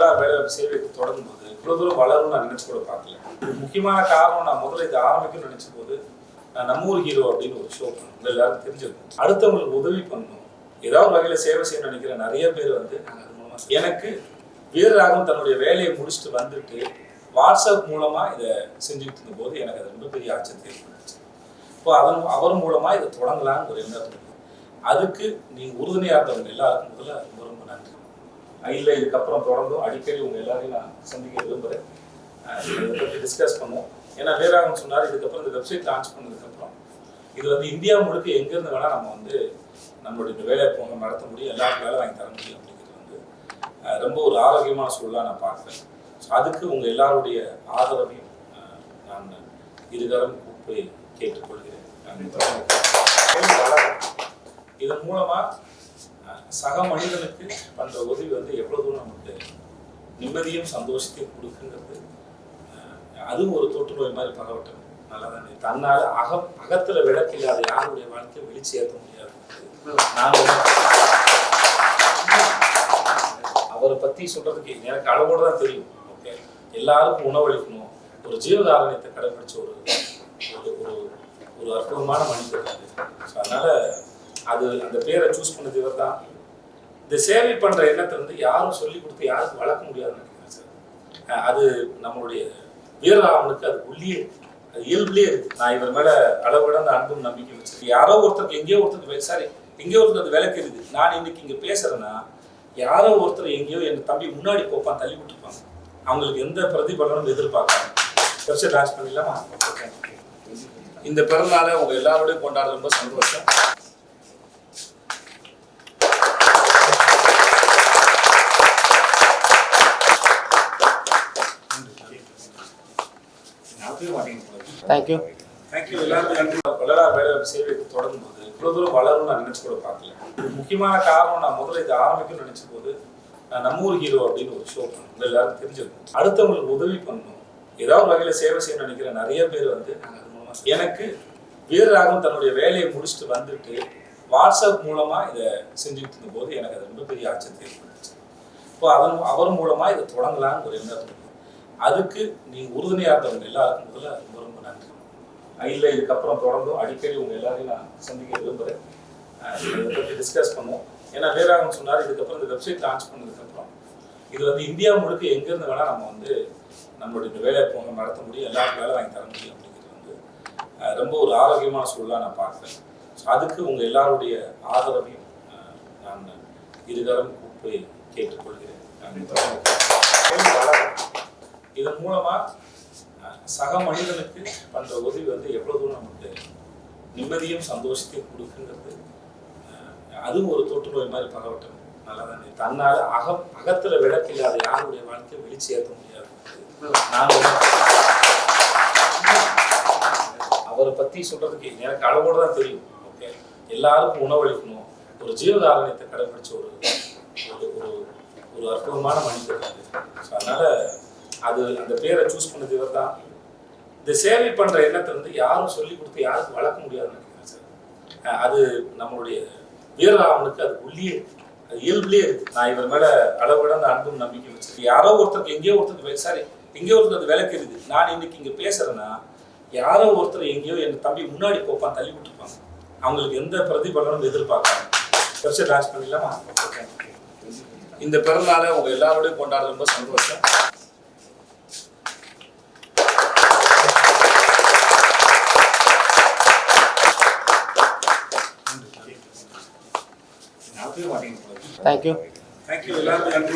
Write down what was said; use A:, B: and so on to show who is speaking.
A: வள்ளலார் வேலைவாய்ப்பு சேவை தொடங்கும் போது இவ்வளவு தூரம் வளரும் நான் நினைச்சு கூட பார்க்கல. இது முக்கியமான காரணம், நான் முதல்ல இதை ஆரம்பிக்கணும்னு நினைச்ச போது நம்ம ஊர் ஹீரோ அப்படின்னு ஒரு ஷோ பண்ணணும், எல்லாருக்கும் தெரிஞ்சிருக்கும். அடுத்தவங்களுக்கு உதவி பண்ணணும், ஏதாவது வகையில சேவை செய்யணும்னு நினைக்கிற நிறைய பேர் வந்து நாங்கள் அது மூலமா எனக்கு வீரராகவும் தன்னுடைய வேலையை முடிச்சுட்டு வந்துட்டு வாட்ஸ்அப் மூலமா இதை செஞ்சுட்டு இருந்த போது எனக்கு அது ரொம்ப பெரிய ஆச்சரியத்தை ஏற்பட்டுச்சு. இப்போ அவர் மூலமா இதை தொடங்கலான்னு ஒரு எண்ணம் இருக்கு. அதுக்கு நீங்க உறுதுணையா இருந்தவங்க எல்லாருக்கும் முதல்ல ரொம்ப ரொம்ப நன்றி. இல்லை, இதுக்கப்புறம் தொடர்ந்தும் அடிக்கடி உங்க எல்லாரையும் நான் சந்திக்க விரும்புகிறேன். இதை பற்றி டிஸ்கஸ் பண்ணுவோம். ஏன்னா வீரராகவன் சொன்னார், இதுக்கப்புறம் இந்த வெப்சைட் லான்ச் பண்ணதுக்கப்புறம் இது வந்து இந்தியா முழுக்க எங்கேருந்து வேணால் நம்ம வந்து நம்மளுடைய இந்த வேலை போக நடத்த முடியும், எல்லாருக்கும் வேலை வாங்கி தர முடியும் அப்படிங்கிறது வந்து ரொம்ப ஒரு ஆரோக்கியமான சூழலாக நான் பார்க்குறேன். ஸோ அதுக்கு உங்கள் எல்லாருடைய ஆதரவையும் நான் இருகரம் கூப்பி கேட்டுக்கொள்கிறேன். இதன் மூலமாக சக மனிதனுக்கு பண்ற உதவி வந்து எவ்வளவு தூரம் நமக்கு நிம்மதியும் சந்தோஷத்தையும் கொடுக்குங்கிறது, அதுவும் ஒரு தொற்று நோய் மாதிரி பரவட்டும். நல்லதானே? தன்னால் அகத்துல விளக்கில்லாத யாருடைய வாழ்க்கையை வெளிச்சு ஏற்ற முடியாது. அவரை பத்தி சொல்றதுக்கு எனக்கு அளவோடு தான் தெரியும். ஓகே, எல்லாருக்கும் உணவளிக்கணும், ஒரு ஜீவகாரணத்தை கடைபிடிச்ச ஒரு ஒரு அற்புதமான மனிதர். அதனால அது அந்த பேரை சூஸ் பண்ணது இவர் தான். இந்த சேவை பண்ற எண்ணத்தை வந்து யாரும் சொல்லி கொடுத்து யாருக்கும் வளர்க்க முடியாதுன்னு நினைக்கிறேன் சார். அது நம்மளுடைய வீரராகவனுக்கு அது உள்ளே, அது இயல்புலேயே இருக்கு. நான் இவர் மேல அளவிட அந்த அன்பும் நம்பிக்கை வச்சிருக்கேன். யாரோ ஒருத்தருக்கு எங்கேயோ ஒருத்தருக்கு அது வேலை தெரியுது. நான் இன்னைக்கு இங்க பேசுறேன்னா யாரோ ஒருத்தர் எங்கேயோ என் தம்பி முன்னாடி போப்பான் தள்ளி விட்டுருப்பாங்க. அவங்களுக்கு எந்த பிரதிபலனும் எதிர்பார்க்காங்க. வெப்சைட் லான்ச் பண்ணிடலாமா? இந்த பிறந்தநாளை உங்க எல்லாரோடையும் கொண்டாட ரொம்ப சந்தோஷம்.
B: தேங்க்யூ.
A: எல்லாருக்கும் நன்றி. வள்ளலார் வேலைவாய்ப்பு சேவை தொடங்கும் போது இவ்வளவு தூரம் வளரும் நான் நினைச்சு கூட பார்க்கல. இது முக்கியமான காரணம், நான் முதல்ல இதை ஆரம்பிக்கணும்னு நினைச்ச போது நம்ம ஊர் ஹீரோ அப்படின்னு ஒரு ஷோ பண்ணணும், எல்லாருக்கும் தெரிஞ்சிருக்கும். அடுத்தவங்களுக்கு உதவி பண்ணணும், ஏதாவது வகையில சேவை செய்யணும்னு நினைக்கிற நிறைய பேர் வந்து நாங்கள் அது மூலமா எனக்கு வீரராகவும் தன்னுடைய வேலையை முடிச்சுட்டு வந்துட்டு வாட்ஸ்அப் மூலமா இதை செஞ்சுட்டு இருந்த போது எனக்கு அது ரொம்ப பெரிய ஆச்சரியத்தை ஏற்பட்டுச்சு. இப்போ அவர் மூலமா இதை தொடங்கலான்னு ஒரு எண்ணம் இருக்கு. அதுக்கு நீங்க உறுதுணையா இருந்தவங்க எல்லாருக்கும் முதல்ல ரொம்ப ரொம்ப நன்றி. இல்லை, இதுக்கப்புறம் தொடர்ந்தும் அடிக்கடி உங்க எல்லாரையும் நான் சந்திக்க விரும்புகிறேன். இதை பற்றி டிஸ்கஸ் பண்ணுவோம். ஏன்னா வீரராகவன் சொன்னார், இதுக்கப்புறம் இந்த வெப்சைட் லான்ச் பண்ணதுக்கப்புறம் இது வந்து இந்தியா முழுக்க எங்கேருந்து வேணால் நம்ம வந்து நம்மளுடைய இந்த வேலையை போக நடத்த முடியும், எல்லாருக்கும் வேலை வாங்கி தர முடியும் அப்படிங்கிறது வந்து ரொம்ப ஒரு ஆரோக்கியமான சூழலாக நான் பார்க்குறேன். ஸோ அதுக்கு உங்கள் எல்லாருடைய ஆதரவையும் நான் இருகரம் கூப்பி கேட்டுக்கொள்கிறேன். இதன் மூலமா சக மனிதனுக்கு பண்ற உதவி வந்து எவ்வளவு தூரம் நமக்கு நிம்மதியும் சந்தோஷத்தையும் கொடுக்குங்கிறது, அதுவும் ஒரு தொற்று நோய் மாதிரி பரவட்டும். நல்லதானே? தன்னால் அகத்துல விளக்கில்லாத யாருடைய வாழ்க்கையை வெளிச்சு ஏற்ற முடியாது. அவரை பத்தி சொல்றதுக்கு எனக்கு அளவோடு தான் தெரியும். ஓகே, எல்லாருக்கும் உணவளிக்கணும், ஒரு ஜீவகாரணத்தை கடைபிடிச்ச ஒரு அற்புதமான மனிதர். அதனால அது அந்த பேரை சூஸ் பண்ணது இவர் தான். இந்த சேவை பண்ற எண்ணத்தை வந்து யாரும் சொல்லி கொடுத்து யாருக்கும் வளர்க்க முடியாதுன்னு நினைக்கிறேன் சார். அது நம்மளுடைய வீரராகவனுக்கு அது உள்ளே, அது இயல்புலேயே இருக்கு. நான் இவர் மேல அளவிட அந்த அன்பும் நம்பிக்கை வச்சிருக்கேன். யாரோ ஒருத்தருக்கு எங்கேயோ ஒருத்தருக்கு அது வேலை தெரியுது. நான் இன்னைக்கு இங்க பேசுறேன்னா யாரோ ஒருத்தர் எங்கேயோ என் தம்பி முன்னாடி போப்பான் தள்ளி விட்டுருப்பாங்க. அவங்களுக்கு எந்த பிரதிபலனும் எதிர்பார்க்காங்க. வெப்சைட் லான்ச் பண்ணிடலாமா? இந்த பிறந்தநாளை உங்க எல்லாரோடையும் கொண்டாட ரொம்ப சந்தோஷம்.
B: தேங்க்யூ.
A: எல்லாருக்கும் நன்றி.